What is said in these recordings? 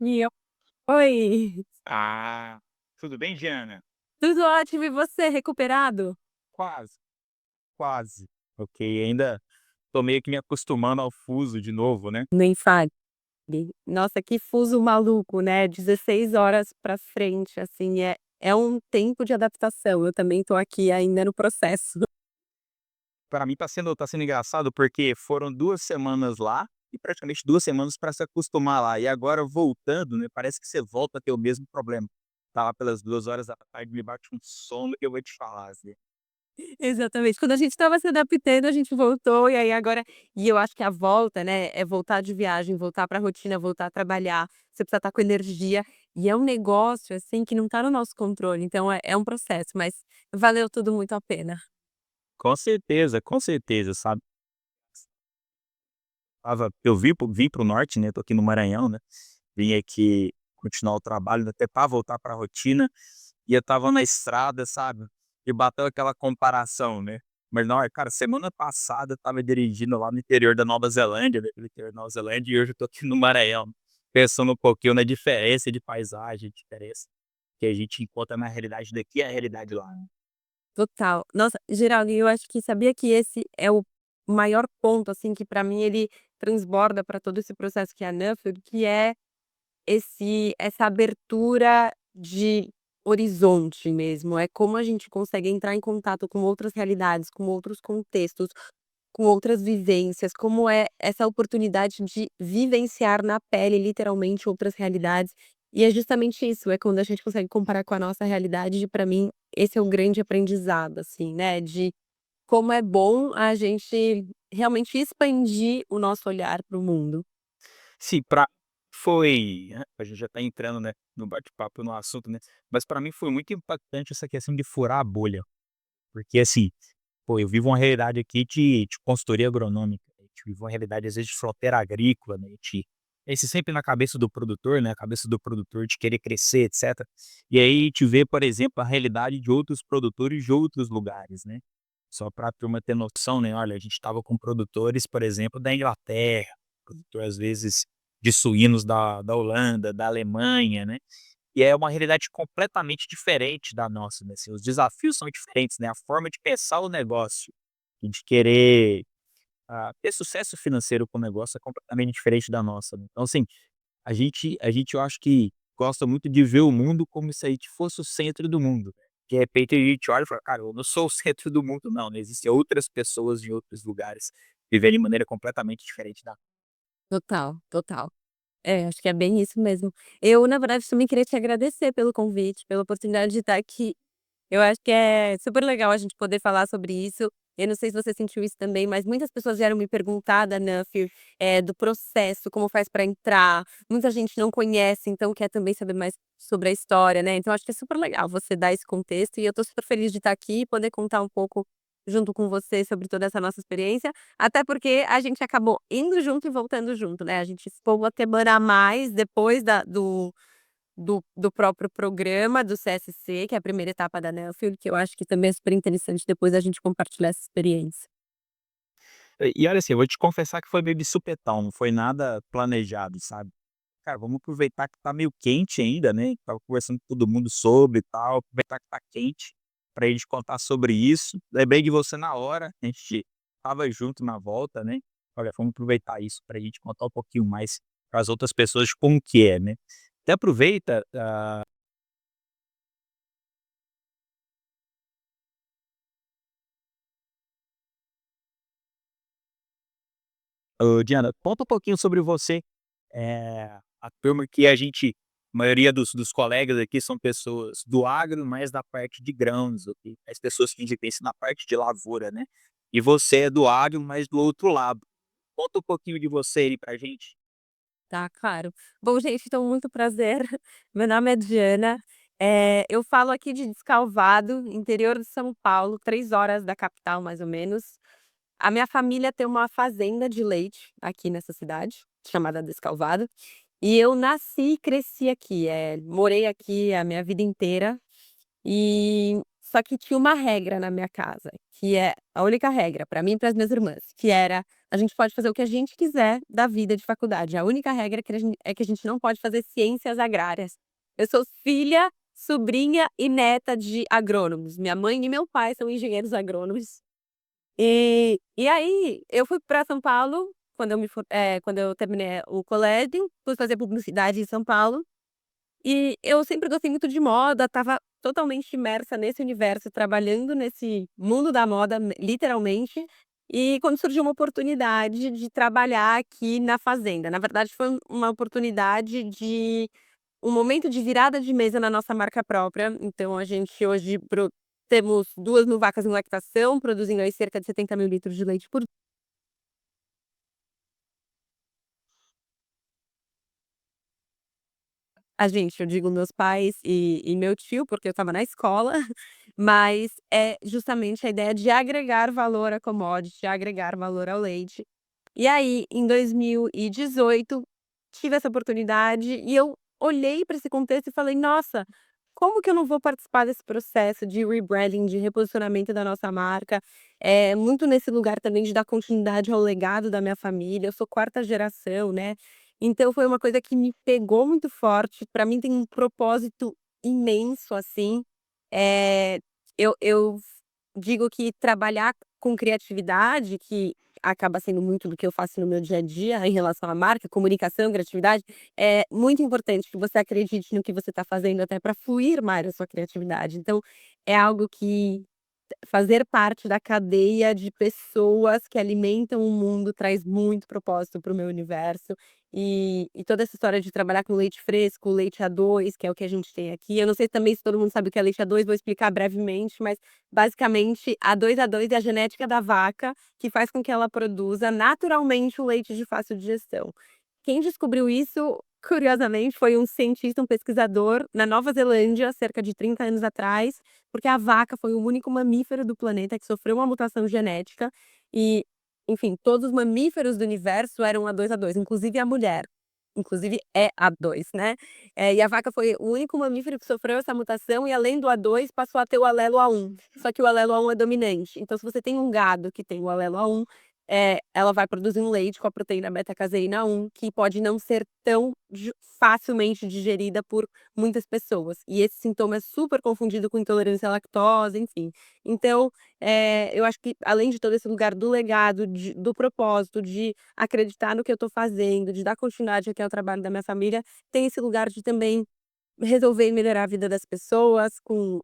E eu oi, Ah, tudo bem, Diana? tudo ótimo e você, recuperado? Quase, quase. Ok, ainda tô meio que me acostumando ao fuso de novo, né? Nem fale. Nossa, que fuso maluco, né, 16 horas pra frente, assim, é um tempo de adaptação, eu também tô aqui ainda no processo. Para mim tá sendo engraçado porque foram 2 semanas lá e praticamente 2 semanas para se acostumar lá. E agora voltando, né, parece que você volta a ter o mesmo problema. Tá lá pelas 2 horas da tarde, me bate um sono que eu vou te falar, assim. Exatamente, quando a gente estava se adaptando, a gente voltou e aí agora eu acho que a volta, né, é voltar de viagem, voltar pra rotina, voltar a trabalhar, você precisa estar com energia, e é um negócio, assim, que não tá no nosso controle, então é um processo, mas valeu tudo muito a pena. Com certeza, sabe? Eu vim para o norte, né, tô aqui no Maranhão, né, vim aqui continuar o trabalho, até para voltar para a rotina, e eu estava na estrada, sabe, e bateu aquela comparação, né. Mas não, cara, semana passada eu estava dirigindo lá no interior da Nova Zelândia, né, pelo interior da Nova Zelândia, e hoje eu tô aqui no Maranhão, pensando um pouquinho na diferença de paisagem, diferença que a gente encontra na realidade daqui e a realidade lá, né. Total. Nossa, Geraldo, eu acho que sabia que esse é o maior ponto, assim, que pra mim ele transborda pra todo esse processo que é a Nuffield, que é essa abertura de horizonte mesmo, é como a gente consegue entrar em contato com outras realidades, com outros contextos, com outras vivências, como é essa oportunidade de vivenciar na pele, literalmente, outras realidades. E é justamente isso, é quando a gente consegue comparar com a nossa realidade, e pra mim esse é o grande aprendizado, assim, né, de como é bom a gente realmente expandir o nosso olhar para o mundo. Sim, pra foi a gente já tá entrando, né, no bate-papo, no assunto, né, mas pra mim foi muito impactante essa questão de furar a bolha, porque assim, pô, eu vivo uma realidade aqui de consultoria agronômica, a gente vive uma realidade às vezes de fronteira agrícola, né, esse sempre na cabeça do produtor, né, a cabeça do produtor de querer crescer, etcétera. E aí te vê, por exemplo, a realidade de outros produtores de outros lugares, né. Só pra turma ter noção, né, olha, a gente estava com produtores, por exemplo, da Inglaterra, produtor às vezes de suínos da Holanda, da Alemanha, né, e é uma realidade completamente diferente da nossa, né, assim, os desafios são diferentes, né, a forma de pensar o negócio e de querer, ter sucesso financeiro com o negócio é completamente diferente da nossa, né. Então assim, a gente eu acho que gosta muito de ver o mundo como se a gente fosse o centro do mundo. De repente a gente olha e fala: "Cara, eu não sou o centro do mundo não, né, existem outras pessoas em outros lugares, vivendo de maneira completamente diferente da". Total, total. É, acho que é bem isso mesmo. Eu, na verdade, também queria te agradecer pelo convite, pela oportunidade de estar aqui. Eu acho que é super legal a gente poder falar sobre isso. Eu não sei se você sentiu isso também, mas muitas pessoas vieram me perguntar da Nuffield, do processo, como faz para entrar. Muita gente não conhece, então quer também saber mais sobre a história, né. Então acho que é super legal você dar esse contexto e eu tô super feliz de estar aqui e poder contar um pouco junto com você sobre toda essa nossa experiência, até porque a gente acabou indo junto e voltando junto, né. A gente ficou uma semana a mais depois do próprio programa do CSC, que é a primeira etapa da Nuffield, que eu acho que também é super interessante depois a gente compartilhar essa experiência. E olha assim, eu vou te confessar que foi meio de supetão, não foi nada planejado, sabe. Cara, vamos aproveitar que tá meio quente ainda, né, estava conversando com todo mundo sobre e tal, aproveitar que tá quente, pra gente contar sobre isso. Lembrei de você na hora, a gente estava junto na volta, né. Olha, vamos aproveitar isso pra gente contar um pouquinho mais para as outras pessoas de como que é, né. Até aproveita, Diana, conta um pouquinho sobre você. A turma que a maioria dos colegas aqui são pessoas do agro, mais da parte de grãos, ok? As pessoas que a gente pensa na parte de lavoura, né? E você é do agro, mas do outro lado. Conta um pouquinho de você aí pra gente. Tá, claro. Bom, gente, então muito prazer. Meu nome é Diana, eu falo aqui de Descalvado, interior de São Paulo, 3 horas da capital, mais ou menos. A minha família tem uma fazenda de leite aqui nessa cidade, chamada Descalvado, e eu nasci e cresci aqui, morei aqui a minha vida inteira. Só que tinha uma regra na minha casa, que é a única regra para mim e para as minhas irmãs, que era a gente pode fazer o que a gente quiser da vida de faculdade. A única regra é que a gente não pode fazer ciências agrárias. Eu sou filha, sobrinha e neta de agrônomos. Minha mãe e meu pai são engenheiros agrônomos. E aí, eu fui para São Paulo quando eu terminei o colégio, fui fazer publicidade em São Paulo, e eu sempre gostei muito de moda, estava totalmente imersa nesse universo, trabalhando nesse mundo da moda, literalmente, e quando surgiu uma oportunidade de trabalhar aqui na fazenda, na verdade foi uma oportunidade de um momento de virada de mesa na nossa marca própria, então a gente hoje temos 2.000 vacas em lactação, produzindo aí cerca de 70.000 litros de leite por a gente, eu digo meus pais e meu tio, porque eu estava na escola, mas é justamente a ideia de agregar valor à commodity, agregar valor ao leite. E aí, em 2018, tive essa oportunidade e eu olhei para esse contexto e falei: "Nossa, como que eu não vou participar desse processo de rebranding, de reposicionamento da nossa marca?". É muito nesse lugar também de dar continuidade ao legado da minha família, eu sou quarta geração, né, então foi uma coisa que me pegou muito forte, para mim tem um propósito imenso, assim, eh, eu digo que trabalhar com criatividade, que acaba sendo muito do que eu faço no meu dia a dia em relação à marca, comunicação, criatividade, é muito importante que você acredite no que você está fazendo até para fluir mais a sua criatividade. Então, é algo que fazer parte da cadeia de pessoas que alimentam o mundo traz muito propósito para o meu universo, e toda essa história de trabalhar com leite fresco, leite A2, que é o que a gente tem aqui, eu não sei também se todo mundo sabe o que é leite A2, vou explicar brevemente, mas basicamente A2 é a genética da vaca, que faz com que ela produza naturalmente o leite de fácil digestão. Quem descobriu isso, curiosamente, foi um cientista, um pesquisador na Nova Zelândia, cerca de 30 anos atrás, porque a vaca foi o único mamífero do planeta que sofreu uma mutação genética e, enfim, todos os mamíferos do universo eram A2, inclusive a mulher. Inclusive é A2, né. E a vaca foi o único mamífero que sofreu essa mutação e além do A2 passou a ter o alelo A1, só que o alelo A1 é dominante. Então se você tem um gado que tem o alelo A1, ela vai produzir um leite com a proteína beta-caseína 1, que pode não ser tão facilmente digerida por muitas pessoas. E esse sintoma é super confundido com intolerância à lactose, enfim. Então, eu acho que além de todo esse lugar do legado, do propósito, de acreditar no que eu estou fazendo, de dar continuidade aqui ao trabalho da minha família, tem esse lugar de também resolver e melhorar a vida das pessoas com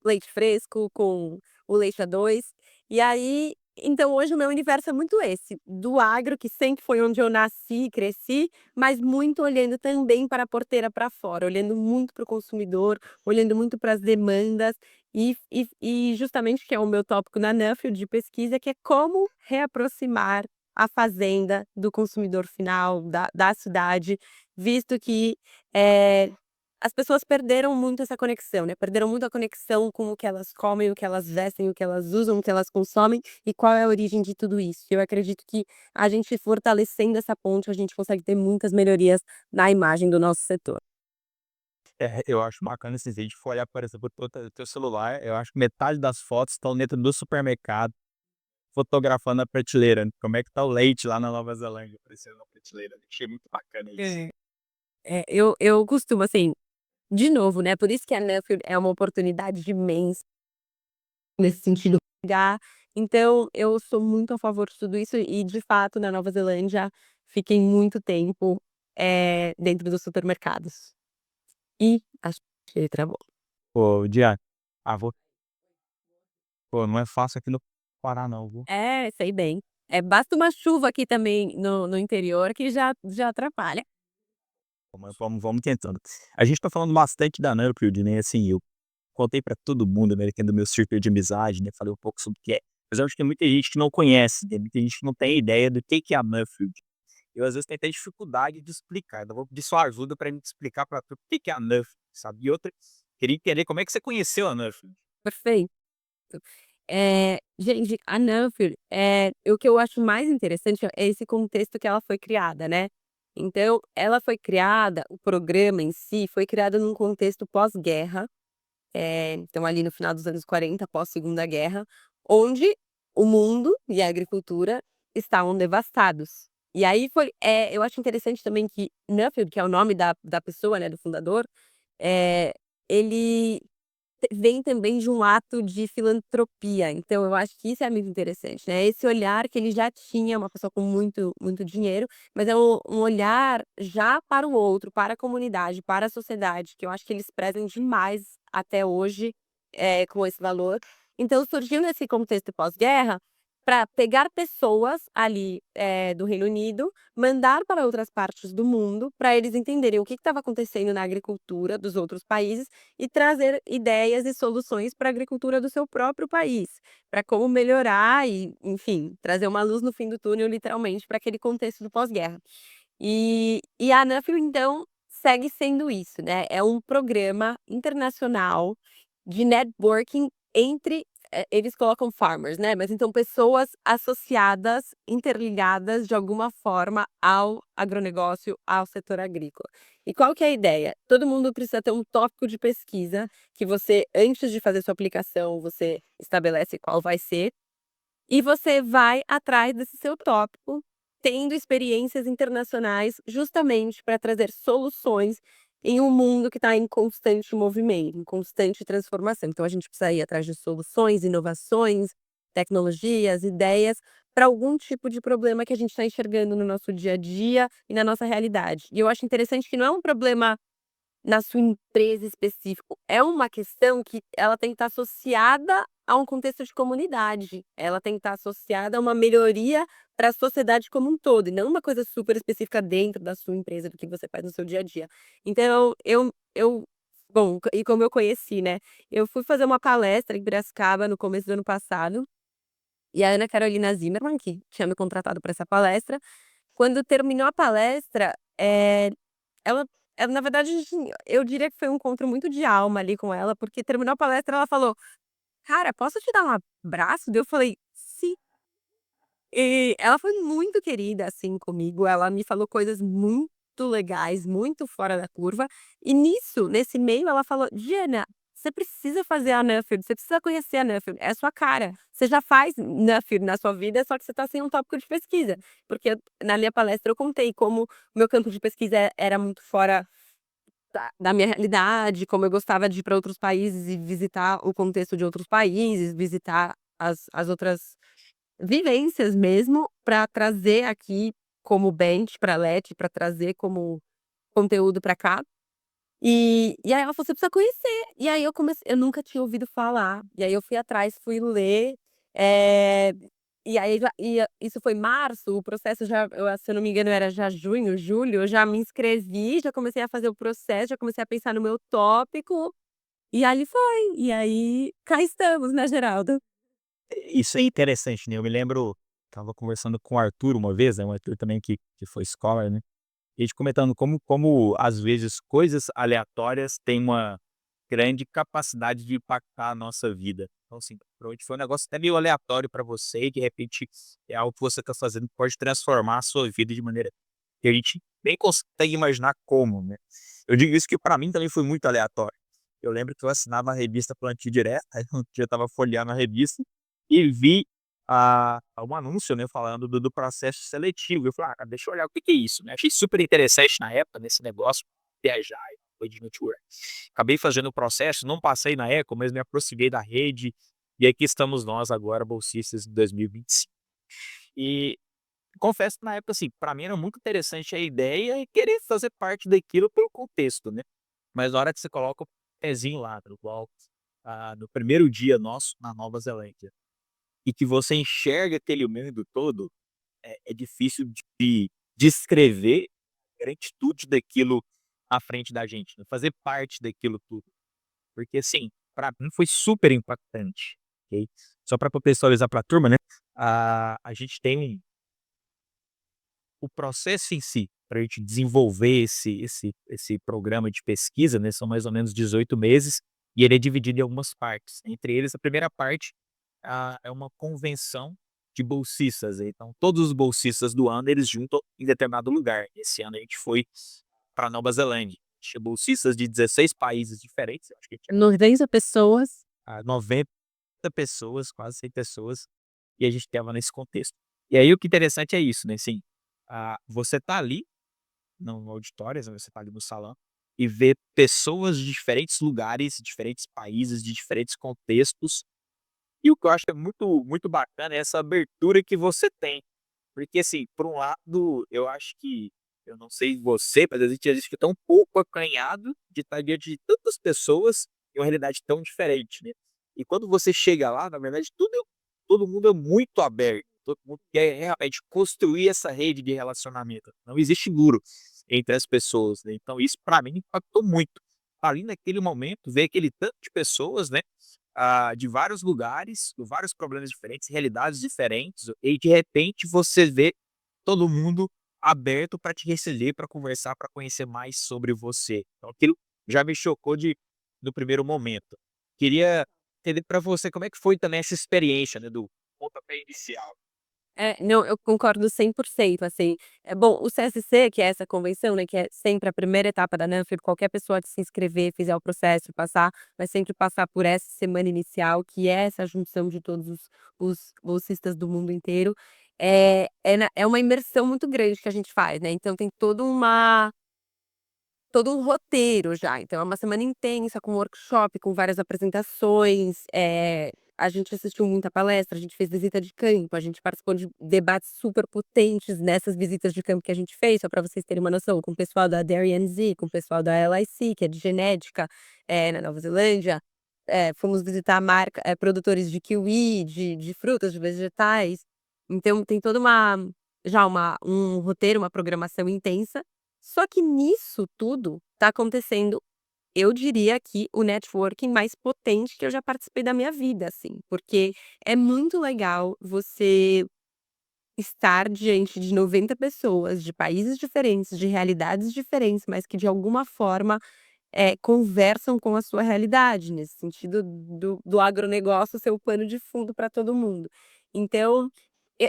leite fresco, com o leite A2. E aí então hoje o meu universo é muito esse, do agro, que sempre foi onde eu nasci e cresci, mas muito olhando também para a porteira para fora, olhando muito para o consumidor, olhando muito para as demandas e justamente que é o meu tópico na Nuffield de pesquisa, que é como reaproximar a fazenda do consumidor final, da cidade, visto que, eh as pessoas perderam muito essa conexão, né, perderam muito a conexão com o que elas comem, o que elas vestem, o que elas usam, o que elas consomem e qual é a origem de tudo isso. Eu acredito que a gente fortalecendo essa ponte, a gente consegue ter muitas melhorias na imagem do nosso setor. É, eu acho bacana assim, se a gente for olhar, por exemplo, teu celular, eu acho que metade das fotos estão dentro do supermercado, fotografando a prateleira, né, como é que tá o leite lá na Nova Zelândia, aparecendo na prateleira, achei muito bacana isso. É. Eu costumo, assim, de novo, né, por isso que a Nuffield é uma oportunidade imensa nesse sentido, pegar. Então eu sou muito a favor de tudo isso e, de fato, na Nova Zelândia, fiquei muito tempo, dentro dos supermercados. E achei trabalho. Pô, Diana, vou pô, não é fácil aqui no Pará não, viu. É, sei bem. Basta uma chuva aqui também no interior que já atrapalha. Mas vamos tentando. A gente tá falando bastante da Nuffield, né, assim, eu contei pra todo mundo, né, que é do meu círculo de amizade, né, falei um pouco sobre o que é, mas eu acho que tem muita gente que não conhece, tem muita gente que não tem ideia do que é a Nuffield. Eu às vezes tenho até dificuldade de explicar, então vou pedir sua ajuda pra me explicar pra tu o que é a Nuffield, sabe. E outra, queria entender como é que você conheceu a Nuffield. Perfeito. Gente, a Nuffield, o que eu acho mais interessante é esse contexto que ela foi criada, né. Então, ela foi criada o programa em si foi criado num contexto pós-guerra, então ali no final dos anos 40, pós Segunda Guerra, onde o mundo e a agricultura estavam devastados. E aí eu acho interessante também que Nuffield, que é o nome da pessoa, né, do fundador, ele vem também de um ato de filantropia, então eu acho que isso é muito interessante, né, esse olhar que ele já tinha, uma pessoa com muito muito dinheiro, mas é um olhar já para o outro, para a comunidade, para a sociedade, que eu acho que eles prezam demais até hoje, com esse valor. Então surgiu nesse contexto pós-guerra, para pegar pessoas ali, do Reino Unido, mandar para outras partes do mundo, para eles entenderem o que estava acontecendo na agricultura dos outros países e trazer ideias e soluções para a agricultura do seu próprio país, para como melhorar e, enfim, trazer uma luz no fim do túnel, literalmente, para aquele contexto do pós-guerra. E a Nuffield, então, segue sendo isso, né, é um programa internacional de networking entre, eles colocam farmers, né, mas então pessoas associadas, interligadas de alguma forma ao agronegócio, ao setor agrícola. E qual que é a ideia? Todo mundo precisa ter um tópico de pesquisa que você, antes de fazer sua aplicação, você estabelece qual vai ser, e você vai atrás desse seu tópico, tendo experiências internacionais, justamente para trazer soluções em um mundo que está em constante movimento, em constante transformação. Então a gente precisa ir atrás de soluções, inovações, tecnologias, ideias para algum tipo de problema que a gente está enxergando no nosso dia a dia e na nossa realidade. E eu acho interessante que não é um problema na sua empresa específico, é uma questão que ela tem que estar associada a um contexto de comunidade, ela tem que estar associada a uma melhoria para a sociedade como um todo, e não uma coisa super específica dentro da sua empresa, do que você faz no seu dia a dia. Então eu bom, e como eu conheci, né, eu fui fazer uma palestra em Piracicaba no começo do ano passado, e a Ana Carolina Zimmermann, que tinha me contratado para essa palestra, quando terminou a palestra, ela na verdade, assim, eu diria que foi um encontro muito de alma ali com ela, porque terminou a palestra, ela falou: "Cara, posso te dar um abraço?" Daí eu falei: "Sim". E ela foi muito querida, assim, comigo, ela me falou coisas muito legais, muito fora da curva, e nesse meio ela falou: "Diana, você precisa fazer a Nuffield, você precisa conhecer a Nuffield, é a sua cara. Você já faz Nuffield na sua vida, só que você tá sem um tópico de pesquisa". Porque na minha palestra eu contei como o meu campo de pesquisa era muito fora da minha realidade, como eu gostava de ir para outros países e visitar o contexto de outros países, visitar as outras vivências mesmo, para trazer aqui como bench pra Leti, para trazer como conteúdo para cá. E aí ela falou: "Você precisa conhecer". E aí eu nunca tinha ouvido falar, e aí eu fui atrás, fui ler, eh, e aí isso foi março, o processo já se eu não me engano era já junho, julho, eu já me inscrevi, já comecei a fazer o processo, já comecei a pensar no meu tópico, e ali foi. E aí cá estamos, né, Geraldo? Isso é interessante, né, eu me lembro, estava conversando com o Arthur uma vez, né, o Arthur também que foi scholar, né, e a gente comentando como às vezes coisas aleatórias têm uma grande capacidade de impactar a nossa vida. Então assim, provavelmente foi um negócio até meio aleatório para você e de repente é algo que você está fazendo que pode transformar a sua vida de maneira que a gente nem consegue imaginar como, né. Eu digo isso que para mim também foi muito aleatório. Eu lembro que eu assinava a revista Plantio Direto, aí um dia eu estava folheando a revista e vi um anúncio, né, falando do processo seletivo. Eu falei: "Ah, cara, deixa eu olhar o que que é isso", né. Achei super interessante na época nesse negócio, viajar e coisa de network. Acabei fazendo o processo, não passei na Eco, mas me aproximei da rede, e aqui estamos nós agora bolsistas em 2025. E confesso que na época, assim, pra mim era muito interessante a ideia e querer fazer parte daquilo pelo contexto, né. Mas na hora que você coloca o pezinho lá, no primeiro dia nosso na Nova Zelândia, e que você enxerga aquele mundo todo, é difícil de descrever a granditude daquilo à frente da gente, né, fazer parte daquilo tudo. Porque assim, pra mim foi super impactante, ok. Só pra contextualizar pra turma, né, a gente tem o processo em si, pra gente desenvolver esse programa de pesquisa, né, são mais ou menos 18 meses, e ele é dividido em algumas partes. Entre eles, a primeira parte, é uma convenção de bolsistas, então todos os bolsistas do ano, eles juntam em determinado lugar. Esse ano a gente foi pra Nova Zelândia, tinha bolsistas de 16 países diferentes, eu acho que tinha 90 pessoas. 90 pessoas, quase 100 pessoas, e a gente estava nesse contexto. E aí o que é interessante é isso, né, assim, você tá ali no auditório, você tá ali no salão, e vê pessoas de diferentes lugares, diferentes países, de diferentes contextos, e o que eu acho que é muito bacana é essa abertura que você tem. Porque assim, por um lado, eu acho que eu não sei você, mas a gente fica tão pouco acanhado de estar diante de tantas pessoas em uma realidade tão diferente, né. E quando você chega lá, na verdade, todo mundo é muito aberto, todo mundo quer realmente construir essa rede de relacionamento. Não existe muro entre as pessoas, né, então isso para mim impactou muito. Ali naquele momento, ver aquele tanto de pessoas, né, de vários lugares, com vários problemas diferentes, realidades diferentes, e de repente você vê todo mundo aberto para te receber, para conversar, para conhecer mais sobre você. Então aquilo já me chocou de no primeiro momento. Queria entender para você como é que foi também essa experiência, né, do pontapé inicial. É, não, eu concordo 100%, assim. É bom, o CSC, que é essa convenção, né, que é sempre a primeira etapa da NANFIB, qualquer pessoa que se inscrever, fizer o processo e passar, vai sempre passar por essa semana inicial, que é essa junção de todos os bolsistas do mundo inteiro. É uma imersão muito grande que a gente faz, né, então tem todo um roteiro já, então é uma semana intensa com workshop, com várias apresentações, a gente assistiu muita palestra, a gente fez visita de campo, a gente participou de debates super potentes nessas visitas de campo que a gente fez, só para vocês terem uma noção, com o pessoal da Dairy NZ, com o pessoal da LIC, que é de genética, na Nova Zelândia, fomos visitar a marca produtores de kiwi, de frutas, de vegetais, então tem toda um roteiro, uma programação intensa, só que nisso tudo tá acontecendo, eu diria que o networking mais potente que eu já participei da minha vida, assim, porque é muito legal você estar diante de 90 pessoas de países diferentes, de realidades diferentes, mas que de alguma forma conversam com a sua realidade, nesse sentido do agronegócio ser o pano de fundo para todo mundo. Então,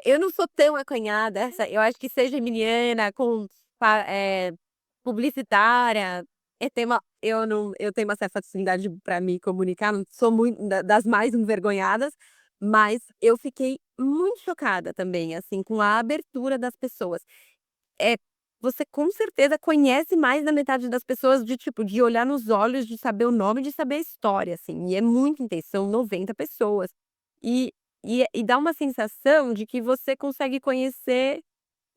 eu não sou tão acanhada, eu acho que ser geminiana com publicitária, eu tenho uma certa facilidade para me comunicar, não sou muito das mais envergonhadas, mas eu fiquei muito chocada também, assim, com a abertura das pessoas. É, você com certeza conhece mais da metade das pessoas de, tipo, de olhar nos olhos, de saber o nome, de saber a história, assim, e é muito intenso, são 90 pessoas. E e dá uma sensação de que você consegue conhecer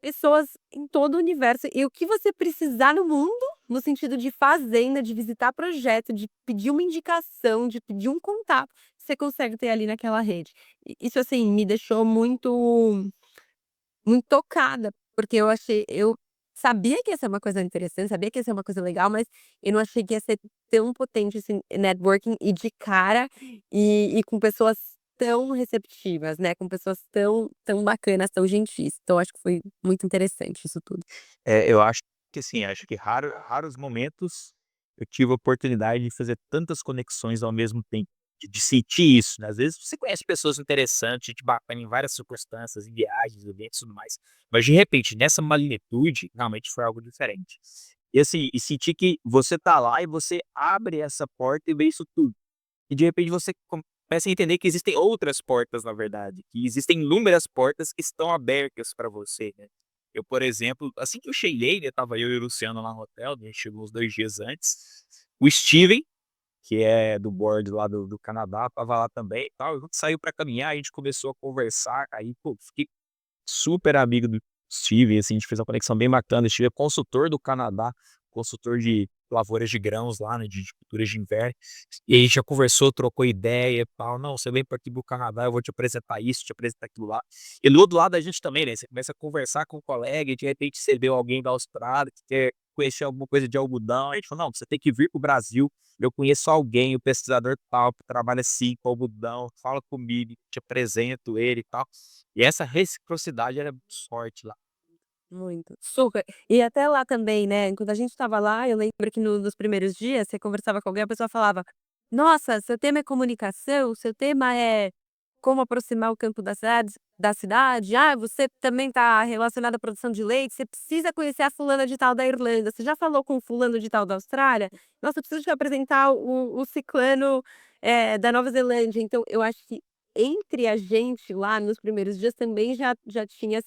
pessoas em todo o universo, e o que você precisar no mundo, no sentido de fazenda, de visitar projeto, de pedir uma indicação, de pedir um contato, você consegue ter ali naquela rede. E isso, assim, me deixou muito tocada, porque eu sabia que ia ser uma coisa interessante, sabia que ia ser uma coisa legal, mas eu não achei que ia ser tão potente esse networking e de cara, e com pessoas tão receptivas, né, com pessoas tão bacanas, tão gentis. Então acho que foi muito interessante isso tudo. Eu acho que assim, acho que raros momentos eu tive a oportunidade de fazer tantas conexões ao mesmo tempo, de sentir isso, né. Às vezes você conhece pessoas interessantes, gente bacana em várias circunstâncias, em viagens, eventos e tudo mais, mas de repente nessa magnitude, realmente foi algo diferente. E assim, e sentir que você tá lá e você abre essa porta e vê isso tudo. E de repente você começa a entender que existem outras portas na verdade, que existem inúmeras portas que estão abertas para você, né. Eu, por exemplo, assim que eu cheguei, né, estava eu e o Luciano lá no hotel, né, a gente chegou uns 2 dias antes, o Steven, que é do board lá do Canadá, estava lá também e tal, a gente saiu para caminhar, a gente começou a conversar, aí, pô, fiquei super amigo do Steven, assim, a gente fez uma conexão bem bacana. O Steven é consultor do Canadá, consultor de lavouras de grãos lá, né, de culturas de inverno. E a gente já conversou, trocou ideia e tal. "Não, você vem para aqui para o Canadá, eu vou te apresentar isso, te apresentar aquilo lá". E do outro lado da gente também, né, você começa a conversar com um colega e de repente você vê alguém da Austrália que quer conhecer alguma coisa de algodão, a gente falou: "Não, você tem que vir para o Brasil, eu conheço alguém, o pesquisador tal, que trabalha assim com algodão, fala comigo, te apresento ele e tal". E essa reciprocidade era muito forte lá. Muito, super. E até lá também, né, quando a gente estava lá, eu lembro que nos primeiros dias, você conversava com alguém, a pessoa falava: "Nossa, seu tema é comunicação, seu tema é como aproximar o campo da cidade. Ah, você também está relacionado à produção de leite, você precisa conhecer a fulana de tal da Irlanda. Você já falou com o fulano de tal da Austrália? Nossa, eu preciso te apresentar o ciclano, da Nova Zelândia". Então eu acho que entre a gente lá nos primeiros dias também já tinha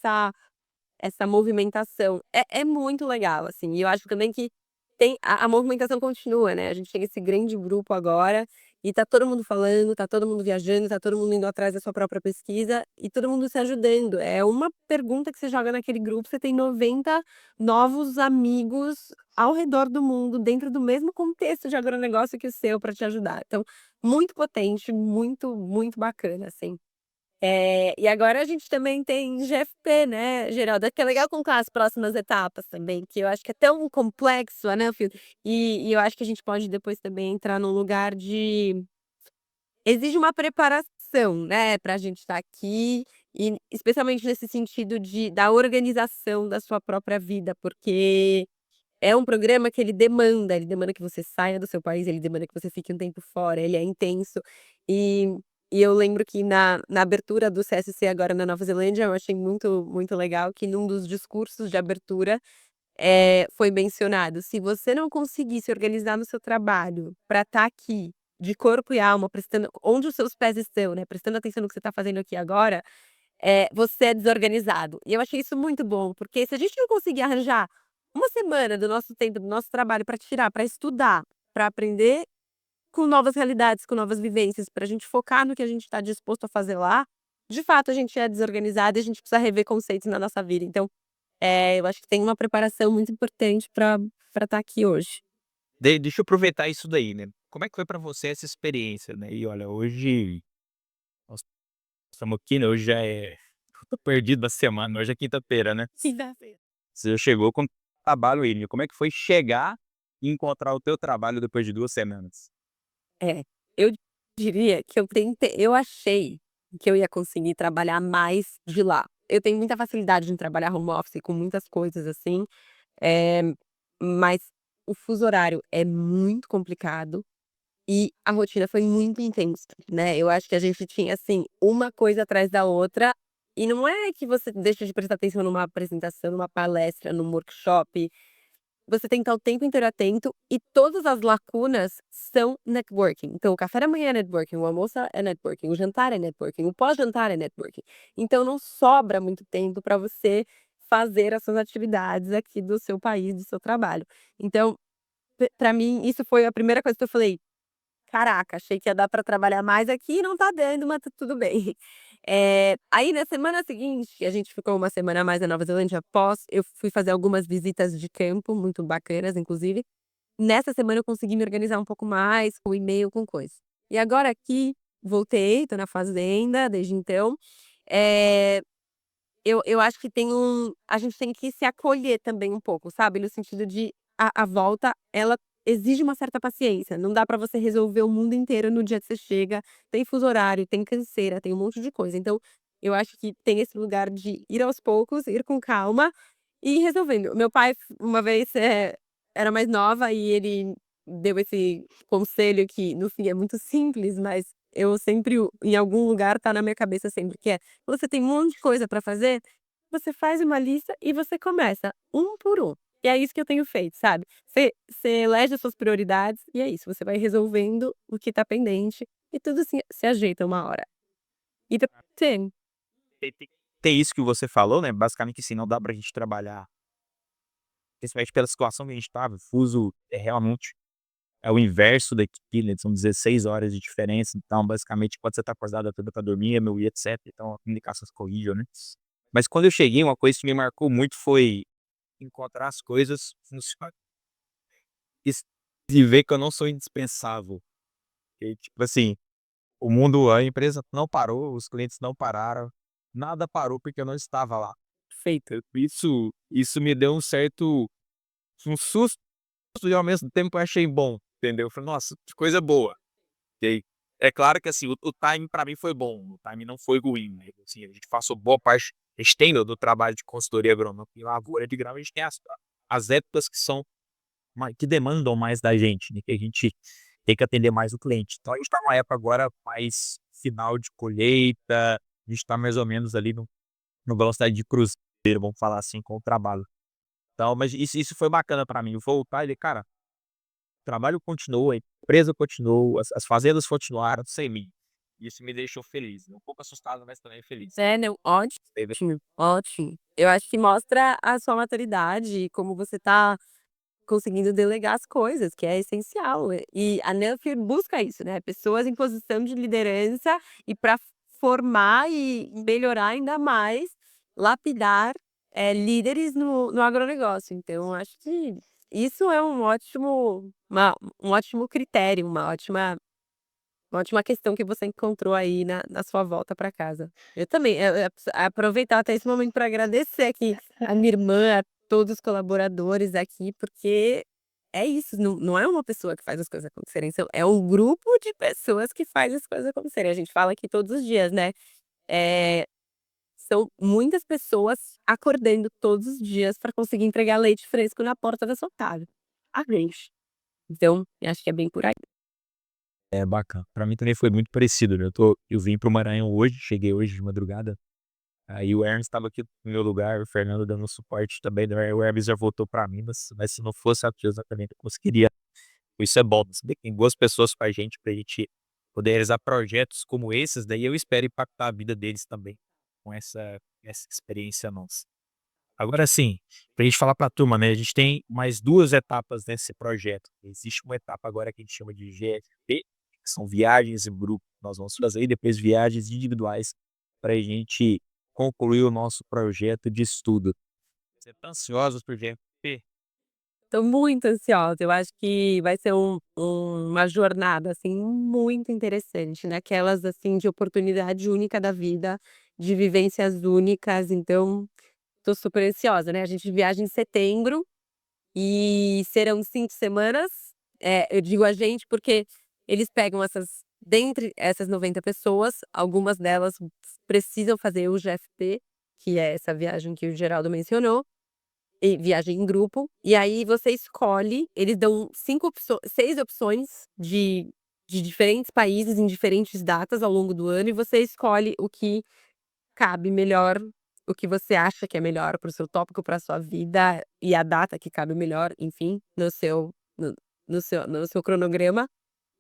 essa movimentação. É muito legal, assim, e eu acho também que tem a movimentação continua, né, a gente tem esse grande grupo agora, e tá todo mundo falando, tá todo mundo viajando, tá todo mundo indo atrás da sua própria pesquisa, e todo mundo se ajudando. É uma pergunta que você joga naquele grupo, você tem 90 novos amigos ao redor do mundo, dentro do mesmo contexto de agronegócio que o seu, para te ajudar. Então, muito potente, muito, muito bacana, assim. E agora a gente também tem GFP, né, Geraldo, que é legal contar as próximas etapas também, que eu acho que é tão complexo, né, e eu acho que a gente pode depois também entrar num lugar de exige uma preparação, né, pra gente estar aqui, e especialmente nesse sentido da organização da sua própria vida, porque é um programa que ele demanda que você saia do seu país, ele demanda que você fique um tempo fora, ele é intenso. E e eu lembro que na abertura do CSC agora na Nova Zelândia, eu achei muito muito legal que num dos discursos de abertura, foi mencionado: "Se você não conseguir se organizar no seu trabalho para estar aqui, de corpo e alma, prestando onde os seus pés estão, né, prestando atenção no que você está fazendo aqui agora, você é desorganizado". E eu achei isso muito bom, porque se a gente não conseguir arranjar uma semana do nosso tempo, do nosso trabalho para tirar, para estudar, para aprender com novas realidades, com novas vivências, para a gente focar no que a gente está disposto a fazer lá, de fato a gente é desorganizado e a gente precisa rever conceitos na nossa vida. Então, eu acho que tem uma preparação muito importante para estar aqui hoje. Deixa eu aproveitar isso daí, né. Como é que foi pra você essa experiência, né. E olha, hoje nós estamos aqui, né, hoje já é eu tô perdido da semana, hoje é quinta-feira, né. Quinta-feira. Você já chegou com trabalho aí, né. Como é que foi chegar e encontrar o teu trabalho depois de 2 semanas? É, eu diria que eu achei que eu ia conseguir trabalhar mais de lá. Eu tenho muita facilidade em trabalhar home office com muitas coisas, assim, eh, mas o fuso horário é muito complicado e a rotina foi muito intensa, né. Eu acho que a gente tinha, assim, uma coisa atrás da outra, e não é que você deixa de prestar atenção numa apresentação, numa palestra, num workshop, você tem que estar o tempo inteiro atento e todas as lacunas são networking. Então o café da manhã é networking, o almoço é networking, o jantar é networking, o pós-jantar é networking. Então não sobra muito tempo para você fazer as suas atividades aqui do seu país, do seu trabalho. Então, para mim, isso foi a primeira coisa que eu falei: "Caraca, achei que ia dar para trabalhar mais aqui e não tá dando, mas tá tudo bem". Aí na semana seguinte, a gente ficou uma semana a mais na Nova Zelândia, eu fui fazer algumas visitas de campo, muito bacanas inclusive. Nessa semana eu consegui me organizar um pouco mais, com e-mail, com coisa. E agora aqui, voltei, tô na fazenda desde então, eh eu acho que a gente tem que se acolher também um pouco, sabe, no sentido de a volta, ela exige uma certa paciência, não dá pra você resolver o mundo inteiro no dia que você chega, tem fuso horário, tem canseira, tem um monte de coisa. Então, eu acho que tem esse lugar de ir aos poucos, ir com calma e ir resolvendo. Meu pai uma vez, era mais nova e ele deu esse conselho que no fim é muito simples, mas eu sempre em algum lugar tá na minha cabeça sempre, que é: você tem um monte de coisa para fazer, você faz uma lista e você começa um por um. E é isso que eu tenho feito, sabe. Você elege as suas prioridades e é isso, você vai resolvendo o que tá pendente e tudo se ajeita uma hora. E pra você? Tem isso que você falou, né, basicamente assim, não dá pra gente trabalhar, principalmente pela situação que a gente estava, o fuso é realmente é o inverso daqui, né, são 16 horas de diferença, então basicamente quando você tá acordado tudo pra dormir, meu e etcétera, então a comunicação se corrige, né. Mas quando eu cheguei, uma coisa que me marcou muito foi encontrar as coisas funcionando e ver que eu não sou indispensável. E tipo assim, a empresa não parou, os clientes não pararam, nada parou porque eu não estava lá. Perfeito. Isso me deu um susto e ao mesmo tempo eu achei bom, entendeu. Eu falei: "Nossa, que coisa boa". E aí, é claro que assim, o timing pra mim foi bom, o timing não foi ruim, né, assim, a gente passou boa parte a gente tem do trabalho de consultoria agronômica em lavoura de grão, a gente tem as épocas que são que demandam mais da gente, né, que a gente tem que atender mais o cliente. Então a gente tá numa época agora mais final de colheita, a gente tá mais ou menos ali no velocidade de cruzeiro, vamos falar assim, com o trabalho. Então, mas isso foi bacana pra mim, voltar e ver: "Cara, o trabalho continua, a empresa continuou, as fazendas continuaram sem mim". Isso me deixou feliz, um pouco assustado, mas também feliz. É, não, Teve ótimo, ótimo. Eu acho que mostra a sua maturidade e como você tá conseguindo delegar as coisas, que é essencial. E a Neufir busca isso, né, pessoas em posição de liderança e para formar e melhorar ainda mais, lapidar, líderes no agronegócio. Então acho que isso é um ótimo critério, uma ótima questão que você encontrou aí na sua volta para casa. Eu também, aproveitar até esse momento para agradecer aqui a minha irmã, a todos os colaboradores aqui, porque é isso, não é uma pessoa que faz as coisas acontecerem, é um grupo de pessoas que faz as coisas acontecerem. A gente fala aqui todos os dias, né, eh, são muitas pessoas acordando todos os dias para conseguir entregar leite fresco na porta da sua casa. A gente. Então, eu acho que é bem por aí. É bacana. Pra mim também foi muito parecido, né, eu vim para o Maranhão hoje, cheguei hoje de madrugada, aí o Hermes estava aqui no meu lugar, o Fernando dando suporte também, né, o Hermes já voltou para Minas, mas se não fosse a Deus também não conseguiria. Isso é bom, saber que tem boas pessoas com a gente pra gente poder realizar projetos como esses, daí eu espero impactar a vida deles também, com essa experiência nossa. Agora sim, pra gente falar pra turma, né, a gente tem mais 2 etapas nesse projeto. Existe uma etapa agora que a gente chama de GFP, que são viagens em grupo, nós vamos fazer, e depois viagens individuais pra gente concluir o nosso projeto de estudo. Você tá ansiosos por GFP? Tô muito ansiosa, eu acho que vai ser uma jornada, assim, muito interessante, naquelas, assim, de oportunidade única da vida, de vivências únicas, então tô super ansiosa, né, a gente viaja em setembro e serão 5 semanas, eu digo a gente, porque eles pegam dentre essas 90 pessoas, algumas delas precisam fazer o GFP, que é essa viagem que o Geraldo mencionou, e viagem em grupo, e aí você escolhe, eles dão 6 opções de diferentes países em diferentes datas ao longo do ano e você escolhe o que cabe melhor, o que você acha que é melhor para o seu tópico, para sua vida e a data que cabe melhor, enfim, no no seu cronograma.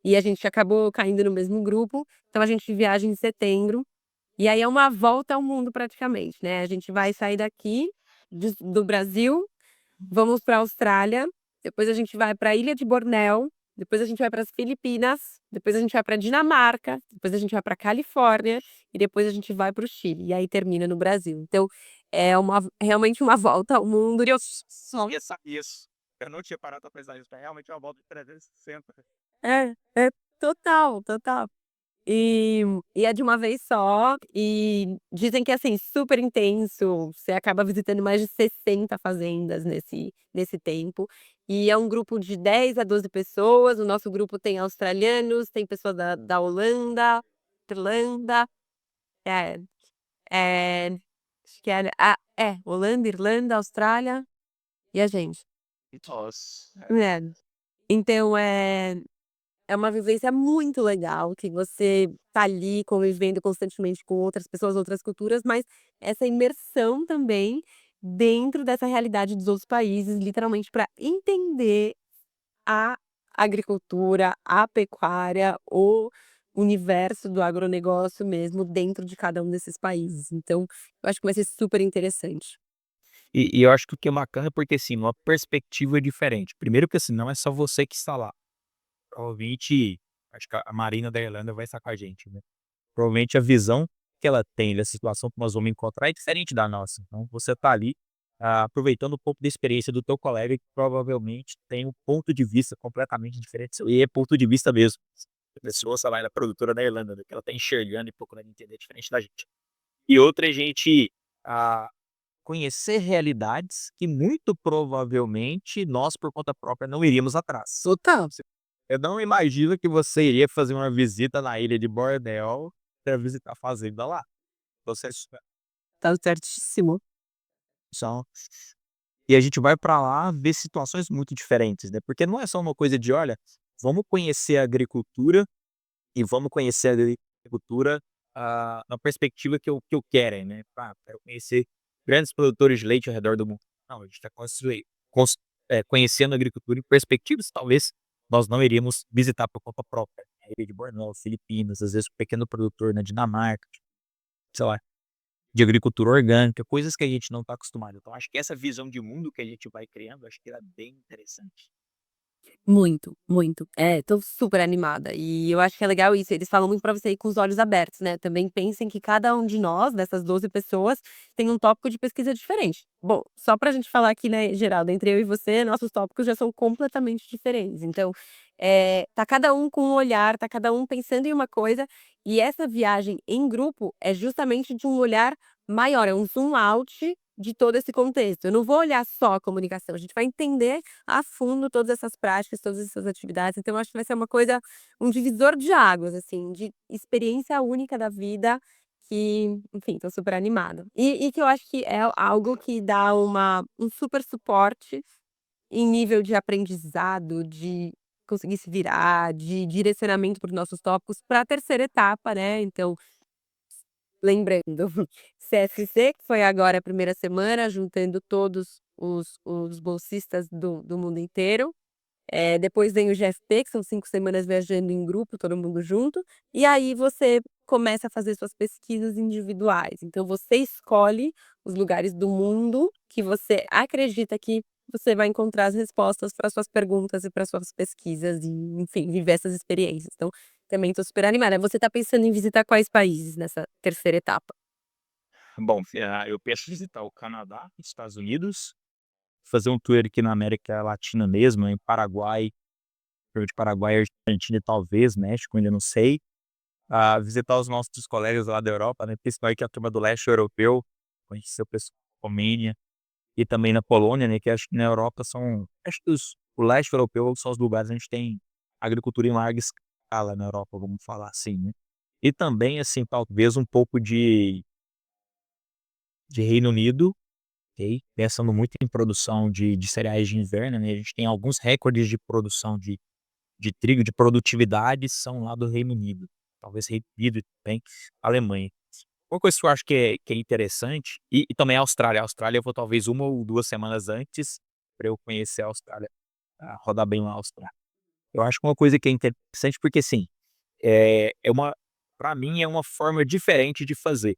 E a gente acabou caindo no mesmo grupo, então a gente viaja em setembro, e aí é uma volta ao mundo praticamente, né, a gente vai sair daqui do Brasil. Vamos pra Austrália, depois a gente vai pra Ilha de Bornéu, depois a gente vai para as Filipinas, depois a gente vai pra Dinamarca, depois a gente vai pra Califórnia e depois a gente vai para o Chile, e aí termina no Brasil. Então, é realmente uma volta ao mundo. Eu só ia sa isso. Eu não tinha parado pra pensar nisso, é realmente uma volta de 360. É, total, total. E e é de uma vez só, e dizem que é, assim, super intenso, você acaba visitando mais de 60 fazendas nesse tempo, e é um grupo de 10 a 12 pessoas, o nosso grupo tem australianos, tem pessoa da Holanda, Irlanda, é, acho que Holanda, Irlanda, Austrália e a gente. Nossa. É. Então, é uma vivência muito legal que você tá ali convivendo constantemente com outras pessoas, outras culturas, mas essa imersão também dentro dessa realidade dos outros países, literalmente para entender a agricultura, a pecuária, o universo do agronegócio mesmo dentro de cada um desses países. Então, eu acho que vai ser super interessante. E eu acho que o que é bacana, porque assim, uma perspectiva diferente. Primeiro que assim, não é só você que está lá. Provavelmente, acho que a Marina da Irlanda vai estar com a gente, né. Provavelmente a visão que ela tem da situação que nós vamos encontrar é diferente da nossa. Então você está ali, aproveitando um pouco da experiência do teu colega que provavelmente tem um ponto de vista completamente diferente do seu, e é ponto de vista mesmo. A pessoa, sei lá, ela é produtora da Irlanda, né, que ela está enxergando e procurando entender diferente da gente. E outra é a gente, ah, conhecer realidades que muito provavelmente nós, por conta própria, não iríamos atrás. Total. Eu não imagino que você iria fazer uma visita na ilha de Bornéu para visitar a fazenda lá. Você Tá certíssimo. só e a gente vai para lá ver situações muito diferentes, né, porque não é só uma coisa de: "Olha, vamos conhecer a agricultura e vamos conhecer a agricultura, na perspectiva que eu quero, né. Quero conhecer grandes produtores de leite ao redor do mundo". Não, a gente está conhecendo a agricultura em perspectivas talvez nós não iríamos visitar por conta própria. Ilha de Borneo, Filipinas, às vezes um pequeno produtor na Dinamarca, sei lá, de agricultura orgânica, coisas que a gente não está acostumado. Então acho que essa visão de mundo que a gente vai criando, acho que ela é bem interessante. Muito, muito. É, tô super animada. E eu acho que é legal isso, eles falam muito pra você ir com os olhos abertos, né, também pensem que cada um de nós, dessas 12 pessoas, tem um tópico de pesquisa diferente. Bom, só pra gente falar aqui, né, Geraldo, entre eu e você, nossos tópicos já são completamente diferentes. Então, tá cada um com um olhar, tá cada um pensando em uma coisa, e essa viagem em grupo é justamente de um olhar maior, é um zoom out de todo esse contexto. Eu não vou olhar só a comunicação, a gente vai entender a fundo todas essas práticas, todas essas atividades, então eu acho que vai ser uma coisa um divisor de águas, assim, de experiência única da vida que, enfim, tô super animada. E que eu acho que é algo que dá um super suporte em nível de aprendizado, de conseguir se virar, de direcionamento para os nossos tópicos para a terceira etapa, né, então, lembrando, CSC, que foi agora a primeira semana, juntando todos os bolsistas do mundo inteiro. Depois vem o GFP, que são 5 semanas viajando em grupo, todo mundo junto, e aí você começa a fazer suas pesquisas individuais. Então você escolhe os lugares do mundo que você acredita que você vai encontrar as respostas para suas perguntas e para suas pesquisas e, enfim, viver essas experiências. Então, também estou super animada. Você está pensando em visitar quais países nessa terceira etapa? Bom, eu penso em visitar o Canadá, Estados Unidos, fazer um tour aqui na América Latina mesmo, em Paraguai, Peru de Paraguai, Argentina e talvez México, ainda não sei. Visitar os nossos colegas lá da Europa, né, principalmente a turma do leste europeu, conhecer o pessoal da Romênia e também na Polônia, né, que acho que na Europa acho que o leste europeu são os lugares onde a gente tem agricultura em larga escala na Europa, vamos falar assim, né. E também, assim, talvez um pouco de Reino Unido, ok, pensando muito em produção de cereais de inverno, né, a gente tem alguns recordes de produção de trigo, de produtividade, são lá do Reino Unido, talvez Reino Unido e também Alemanha. Uma coisa que eu acho que é interessante e também a Austrália eu vou talvez 1 ou 2 semanas antes, para eu conhecer a Austrália, rodar bem lá a Austrália. Eu acho que uma coisa que é interessante, porque assim, é uma para mim é uma forma diferente de fazer,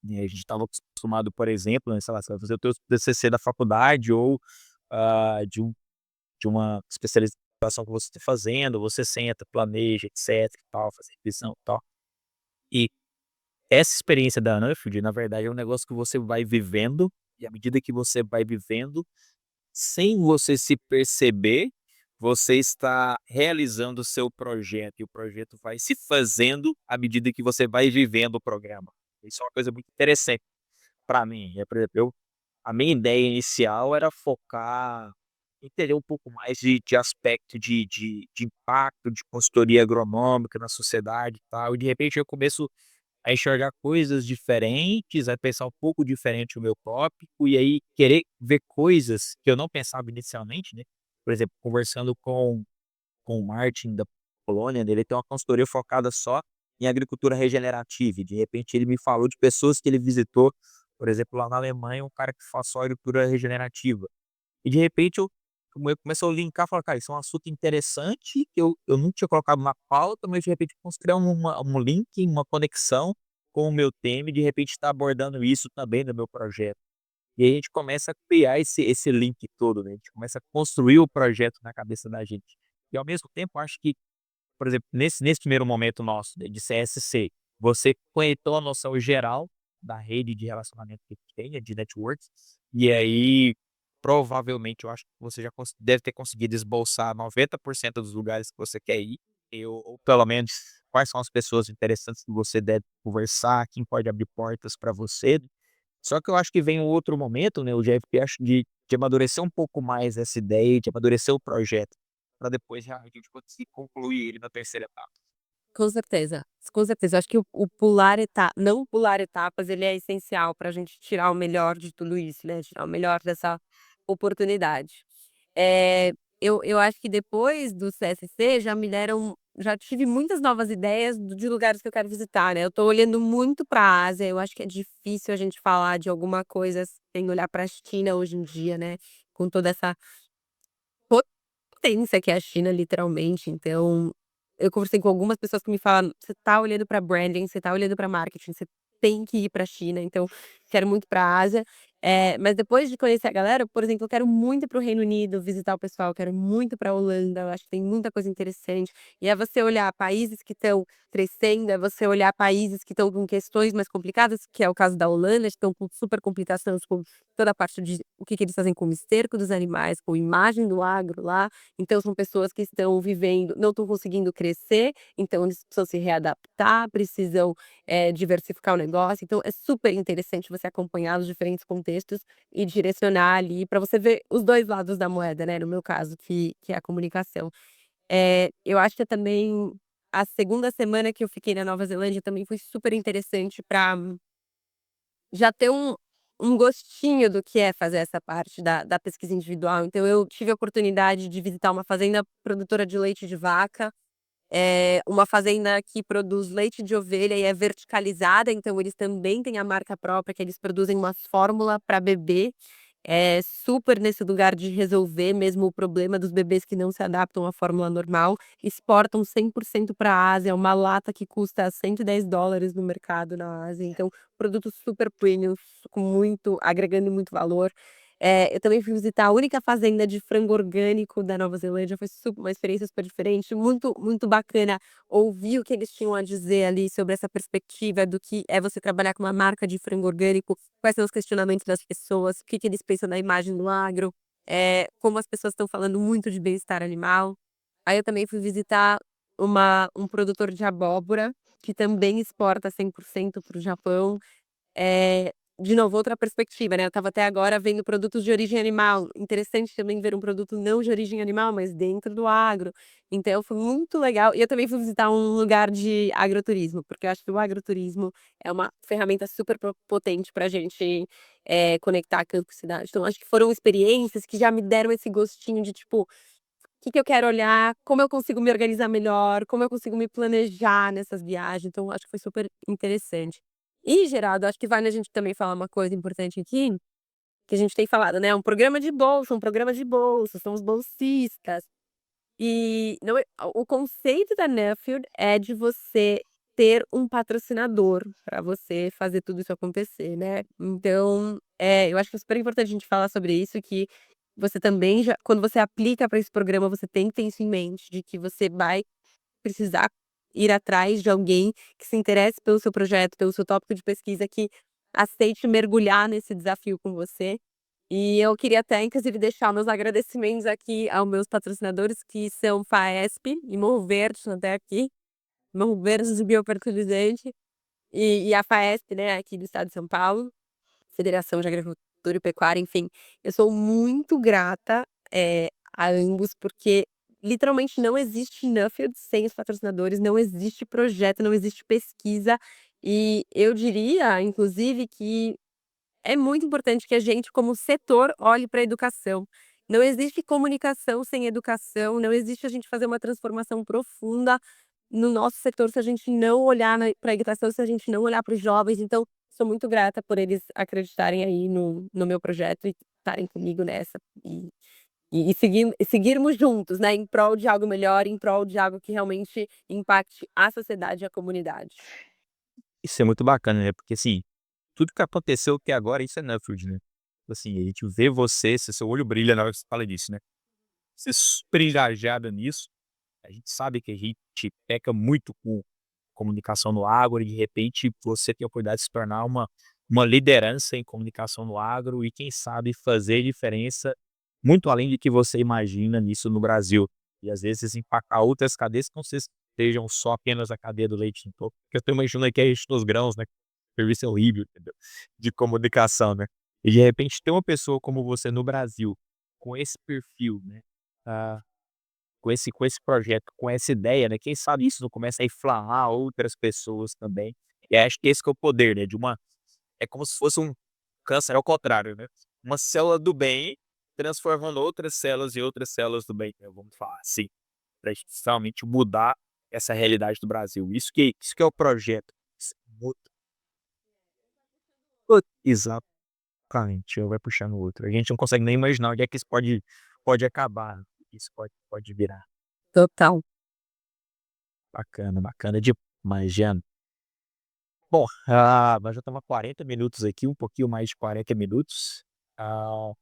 né, a gente estava acostumado, por exemplo, né, sei lá, você vai fazer o teu TCC da faculdade ou, de de uma especialização que você está fazendo, você senta, planeja, etc e tal, faz revisão e tal. E essa experiência da Nuffield, na verdade, é um negócio que você vai vivendo, e à medida que você vai vivendo, sem você se perceber, você está realizando o seu projeto, e o projeto vai se fazendo à medida que você vai vivendo o programa. Isso é uma coisa muito interessante para mim, por exemplo, a minha ideia inicial era focar entender um pouco mais de aspecto de impacto, de consultoria agronômica na sociedade e tal, e de repente eu começo a enxergar coisas diferentes, a pensar um pouco diferente o meu tópico, e aí querer ver coisas que eu não pensava inicialmente, né. Por exemplo, conversando com o Martin da Polônia, ele tem uma consultoria focada só em agricultura regenerativa, e de repente ele me falou de pessoas que ele visitou, por exemplo, lá na Alemanha, um cara que faz só agricultura regenerativa. E de repente eu começo a linkar, falar: "Cara, isso é um assunto interessante que eu não tinha colocado na pauta, mas de repente posso criar um link, uma conexão com o meu tema e de repente estar abordando isso também no meu projeto". E aí a gente começa a criar esse link todo, né, a gente começa a construir o projeto na cabeça da gente. E ao mesmo tempo acho que, por exemplo, nesse primeiro momento nosso de CSC, você conectou a noção geral da rede de relacionamento que a gente tem, né, de networks, e aí provavelmente eu acho que você já deve ter conseguido esboçar 90% dos lugares que você quer ir, ou pelo menos quais são as pessoas interessantes que você deve conversar, quem pode abrir portas para você. Só que eu acho que vem um outro momento, né, o GFP, acho de amadurecer um pouco mais essa ideia, de amadurecer o projeto, para depois já a gente conseguir concluir ele na terceira etapa. Com certeza, com certeza. Eu acho que o pular eta não pular etapas, ele é essencial para a gente tirar o melhor de tudo isso, né, tirar o melhor dessa oportunidade. Eu acho que depois do CSC já tive muitas novas ideias de lugares que eu quero visitar, né, eu tô olhando muito para a Ásia, eu acho que é difícil a gente falar de alguma coisa sem olhar para a China hoje em dia, né, com toda essa potência que é a China literalmente, então eu conversei com algumas pessoas que me falaram: "Você tá olhando para branding, você tá olhando para marketing, você tem que ir pra China", então quero muito pra Ásia. Mas depois de conhecer a galera, por exemplo, eu quero muito ir para o Reino Unido visitar o pessoal, quero muito pra Holanda, eu acho que tem muita coisa interessante. E é você olhar países que estão crescendo, é você olhar países que estão com questões mais complicadas, que é o caso da Holanda, que estão com super complicações com toda a parte de o que que eles fazem com o esterco dos animais, com a imagem do agro lá. Então são pessoas que estão vivendo não estão conseguindo crescer, então eles precisam se readaptar, precisam, diversificar o negócio, então é super interessante você acompanhar os diferentes contextos e direcionar ali para você ver os 2 lados da moeda, né, no meu caso, que é a comunicação. Eu acho que também a segunda semana que eu fiquei na Nova Zelândia também foi super interessante para já ter um gostinho do que é fazer essa parte da pesquisa individual. Então eu tive a oportunidade de visitar uma fazenda produtora de leite de vaca, uma fazenda que produz leite de ovelha e é verticalizada, então eles também têm a marca própria, que eles produzem uma fórmula para bebê, super nesse lugar de resolver mesmo o problema dos bebês que não se adaptam à fórmula normal, exportam 100% pra Ásia, uma lata que custa $110 no mercado na Ásia, então produto super premium, com muito agregando muito valor. Eu também fui visitar a única fazenda de frango orgânico da Nova Zelândia, foi uma experiência super diferente, muito, muito bacana ouvir o que eles tinham a dizer ali sobre essa perspectiva do que é você trabalhar com uma marca de frango orgânico, quais são os questionamentos das pessoas, o que que eles pensam da imagem do agro, como as pessoas estão falando muito de bem-estar animal. Aí eu também fui visitar um produtor de abóbora, que também exporta 100% para o Japão. De novo, outra perspectiva, né, eu estava até agora vendo produtos de origem animal, interessante também ver um produto não de origem animal, mas dentro do agro, então foi muito legal. E eu também fui visitar um lugar de agroturismo, porque eu acho que o agroturismo é uma ferramenta super potente para a gente, conectar campo e cidade. Então acho que foram experiências que já me deram esse gostinho de tipo, o que que eu quero olhar, como eu consigo me organizar melhor, como eu consigo me planejar nessas viagens, então acho que foi super interessante. E Geraldo, acho que vale a gente também falar uma coisa importante aqui, que a gente tem falado, né, um programa de bolsa, são os bolsistas. E não é o conceito da Nuffield é de você ter um patrocinador para você fazer tudo isso acontecer, né. Então, eu acho que é super importante a gente falar sobre isso, que você também já quando você aplica para esse programa, você tem que ter isso em mente, de que você vai precisar ir atrás de alguém que se interesse pelo seu projeto, pelo seu tópico de pesquisa, que aceite mergulhar nesse desafio com você. E eu queria até, inclusive, deixar meus agradecimentos aqui aos meus patrocinadores, que são Faesp e Morro Verde, estão até aqui, Morro Verde de Biofertilizante, e a Faesp, né, aqui do estado de São Paulo. Federação de Agricultura e Pecuária, enfim, eu sou muito grata, a ambos, porque literalmente não existe Nuffield sem os patrocinadores, não existe projeto, não existe pesquisa, e eu diria, inclusive, que é muito importante que a gente, como setor, olhe para a educação. Não existe comunicação sem educação, não existe a gente fazer uma transformação profunda no nosso setor se a gente não olhar para a educação, se a gente não olhar para os jovens. Então, sou muito grata por eles acreditarem aí no meu projeto e estarem comigo nessa. E seguirmos juntos, né, em prol de algo melhor, em prol de algo que realmente impacte a sociedade e a comunidade. Isso é muito bacana, né, porque assim, tudo que aconteceu até agora, isso é Nuffield, né. Assim, a gente vê você, seu olho brilha na hora que você fala disso, né. Você é super engajada nisso, a gente sabe que a gente peca muito com comunicação no agro e de repente você tem a oportunidade de se tornar uma liderança em comunicação no agro e quem sabe fazer diferença muito além de que você imagina nisso no Brasil. E às vezes impactar outras cadeias que não sejam só apenas a cadeia do leite em topo, porque eu estou imaginando aqui a gente dos grãos, né, serviço é horrível, entendeu, de comunicação, né. E de repente ter uma pessoa como você no Brasil, com esse perfil, né, ah, com esse projeto, com essa ideia, né, quem sabe isso não começa a inflamar outras pessoas também. E acho que esse que é o poder, né, de uma é como se fosse um câncer ao contrário, né, uma célula do bem transformando outras células e outras células do bem, né, vamos falar assim, pra gente realmente mudar essa realidade do Brasil. Isso que é o projeto. Isso muda exatamente, um vai puxando o outro. A gente não consegue nem imaginar onde é que isso pode acabar, isso pode virar. Total. Bacana, bacana demais, Jean. Bom, nós já estamos há 40 minutos aqui, um pouquinho mais de 40 minutos. Ah,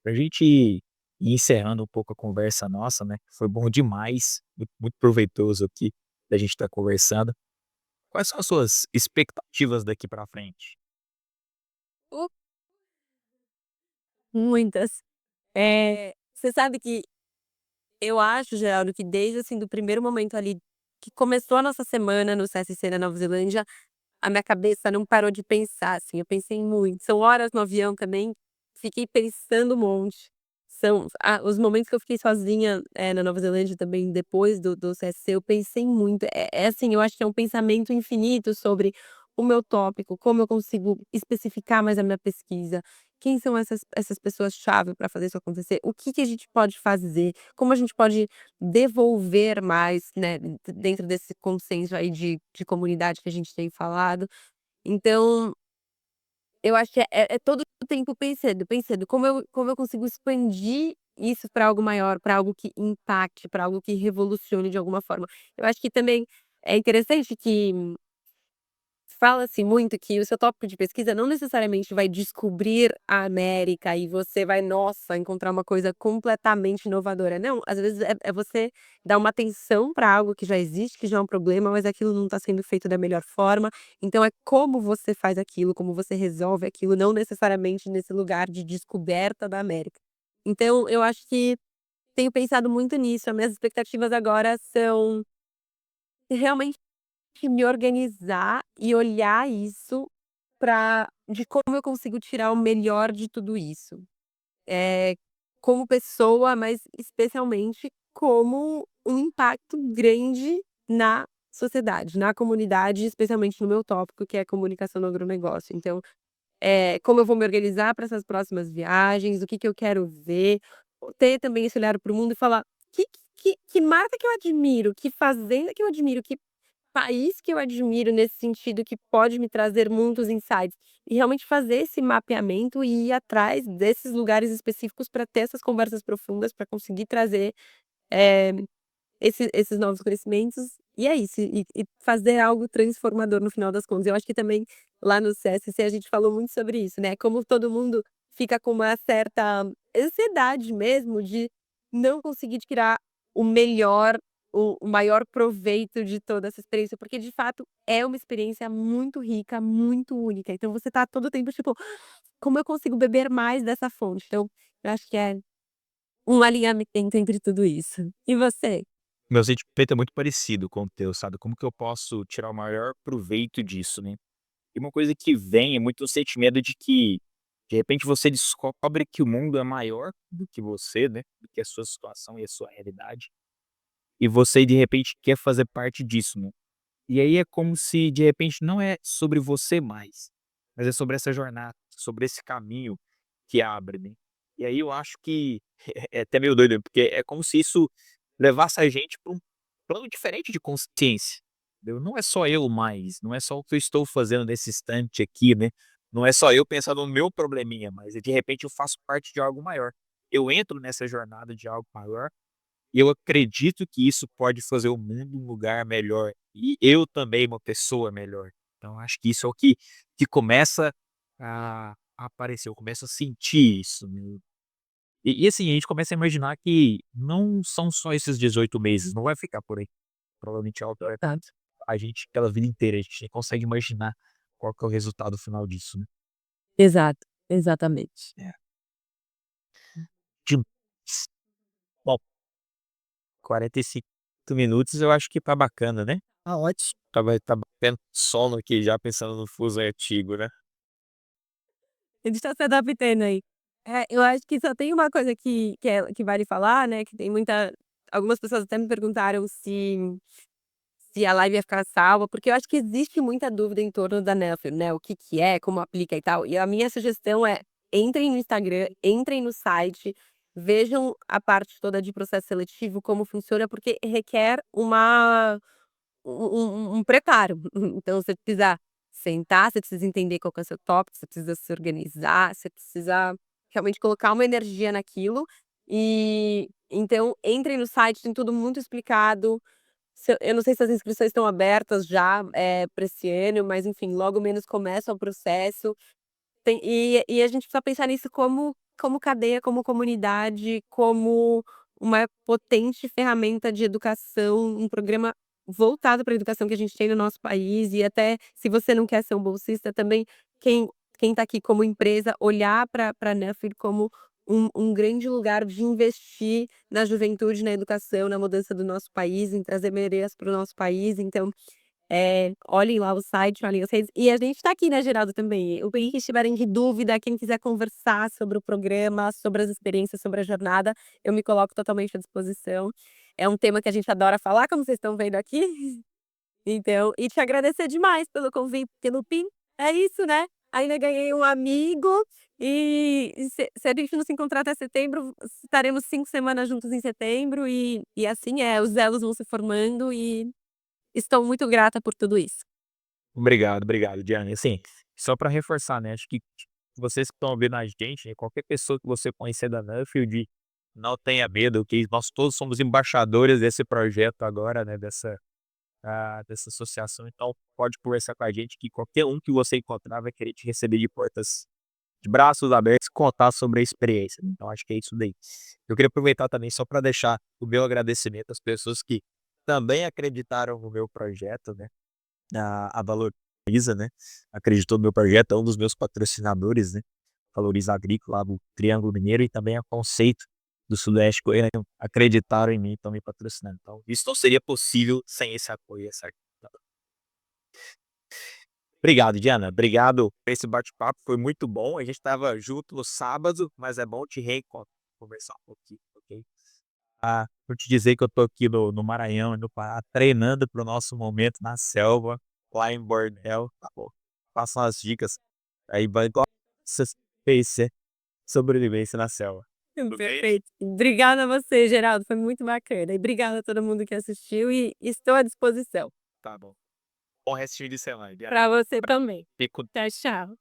Pra gente ir encerrando um pouco a conversa nossa, né, foi bom demais, muito muito proveitoso aqui da gente estar conversando. Quais são as suas expectativas daqui pra frente? Uh, Muitas. Você sabe que eu acho, Geraldo, que desde, assim, do primeiro momento ali que começou a nossa semana no CSC na Nova Zelândia, a minha cabeça não parou de pensar, assim, eu pensei muito. São horas no avião também, fiquei pensando um monte. Os momentos que eu fiquei sozinha, na Nova Zelândia também, depois do CSC, eu pensei muito. Assim, eu acho que é um pensamento infinito sobre o meu tópico, como eu consigo especificar mais a minha pesquisa, quem são essas pessoas-chave para fazer isso acontecer, o que que a gente pode fazer, como a gente pode devolver mais, né, dentro desse consenso aí de comunidade que a gente tem falado. Então, eu acho que é todo o tempo pensando como eu consigo expandir isso para algo maior, para algo que impacte, para algo que revolucione de alguma forma. Eu acho que também é interessante que fala-se muito que o seu tópico de pesquisa não necessariamente vai descobrir a América e você vai, nossa, encontrar uma coisa completamente inovadora. Não, às vezes é você dar uma atenção para algo que já existe, que já é um problema, mas aquilo não está sendo feito da melhor forma. Então é como você faz aquilo, como você resolve aquilo, não necessariamente nesse lugar de descoberta da América. Então eu acho que tenho pensado muito nisso. As minhas expectativas agora são realmente me organizar e olhar isso de como eu consigo tirar o melhor de tudo isso. Eh, Como pessoa, mas especialmente como um impacto grande na sociedade, na comunidade, especialmente no meu tópico, que é comunicação no agronegócio. Então, como eu vou me organizar para essas próximas viagens, o que que eu quero ver, ter também esse olhar para o mundo e falar: Que marca que eu admiro, que fazenda que eu admiro, que país que eu admiro nesse sentido que pode me trazer muitos insights, e realmente fazer esse mapeamento e ir atrás desses lugares específicos para ter essas conversas profundas, para conseguir trazer, eh, esses novos conhecimentos, e é isso, e fazer algo transformador no final das contas. Eu acho que também lá no CSC a gente falou muito sobre isso, né, como todo mundo fica com uma certa ansiedade mesmo de não conseguir tirar o melhor, o maior proveito de toda essa experiência, porque de fato é uma experiência muito rica, muito única, então você tá todo o tempo tipo: "Como eu consigo beber mais dessa fonte?". Então, eu acho que é um alinhamento entre tudo isso. E você? Meu sentimento é muito parecido com o teu, sabe, como que eu posso tirar o maior proveito disso, né. E uma coisa que vem é muito o sentimento de que, de repente, você descobre que o mundo é maior do que você, né, do que a sua situação e a sua realidade, e você, de repente, quer fazer parte disso, né. E aí é como se, de repente, não é sobre você mais, mas é sobre essa jornada, sobre esse caminho que abre, né. E aí eu acho que é até meio doido, porque é como se isso levasse a gente para um plano diferente de consciência, entendeu. Não é só eu mais, não é só o que eu estou fazendo nesse instante aqui, né, não é só eu pensando no meu probleminha, mas de repente eu faço parte de algo maior. Eu entro nessa jornada de algo maior e eu acredito que isso pode fazer o mundo um lugar melhor, e eu também uma pessoa melhor. Então acho que isso é o que começa a aparecer, eu começo a sentir isso, né. E assim, a gente começa a imaginar que não são só esses 18 meses, não vai ficar por aí. Provavelmente é algo que vai Exato. a gente pela vida inteira, a gente nem consegue imaginar qual que é o resultado final disso, né. Exato, exatamente. É. Demais. Bom, 45 minutos eu acho que tá bacana, né. Tá ótimo. Tá batendo sono aqui já pensando no fuso antigo, né. A gente tá se adaptando aí. Eu acho que só tem uma coisa que vale falar, né, que tem muita algumas pessoas até me perguntaram se a live ia ficar salva, porque eu acho que existe muita dúvida em torno da Nelfer, né, o que que é, como aplica e tal. E a minha sugestão é: entrem no Instagram, entrem no site, vejam a parte toda de processo seletivo, como funciona, porque requer um preparo. Então você precisa sentar, você precisa entender qual que é o seu tópico, você precisa se organizar, você precisa realmente colocar uma energia naquilo. E então entrem no site, tem tudo muito explicado. eu não sei se as inscrições estão abertas já, para esse ano, mas enfim, logo menos começa o processo. E a gente precisa pensar nisso como cadeia, como comunidade, como uma potente ferramenta de educação, um programa voltado para a educação que a gente tem no nosso país e até se você não quer ser um bolsista também, quem quem está aqui como empresa, olhar para a Nuffield como um grande lugar de investir na juventude, na educação, na mudança do nosso país, em trazer melhorias para o nosso país, então olhem lá o site, olhem as redes. E a gente está aqui, né, Geraldo, também. O que estiverem de dúvida, quem quiser conversar sobre o programa, sobre as experiências, sobre a jornada, eu me coloco totalmente à disposição. É um tema que a gente adora falar, como vocês estão vendo aqui. Então, e te agradecer demais pelo convite, pelo PIN. É isso, né? Ainda ganhei um amigo e se a gente não se encontrar até setembro, estaremos 5 semanas juntos em setembro e assim é, os elos vão se formando e estou muito grata por tudo isso. Obrigado, obrigado, Diana. Assim, só para reforçar, né, acho que vocês que estão ouvindo a gente, né, qualquer pessoa que você conhecer da Nuffield, não tenha medo, que nós todos somos embaixadores desse projeto agora, né, dessa associação, então pode conversar com a gente que qualquer um que você encontrar vai querer te receber de braços abertos e contar sobre a experiência, né. Então acho que é isso daí. Eu queria aproveitar também só para deixar o meu agradecimento às pessoas que também acreditaram no meu projeto, né. A Valoriza, né, acreditou no meu projeto, é um dos meus patrocinadores, né, Valoriza Agrícola, do Triângulo Mineiro e também a Conceito do Sudeste Goiano, acreditaram em mim e estão me patrocinando. Então, isso não seria possível sem esse apoio e essa Obrigado, Diana, obrigado por esse bate-papo, foi muito bom, a gente estava junto no sábado, mas é bom te reencontrar, conversar um pouquinho, ok? Vou te dizer que eu tô aqui no Maranhão, no Pará, treinando para o nosso momento na selva, lá em Borneo, tá bom. Passa umas dicas, aí vai igual essas fez sobrevivência na selva, ok? Perfeito. Obrigada a você, Geraldo, foi muito bacana. E obrigada a todo mundo que assistiu e estou à disposição. Tá bom. Bom restinho de semana, Diana. Para você também. Fico Tchau, tchau.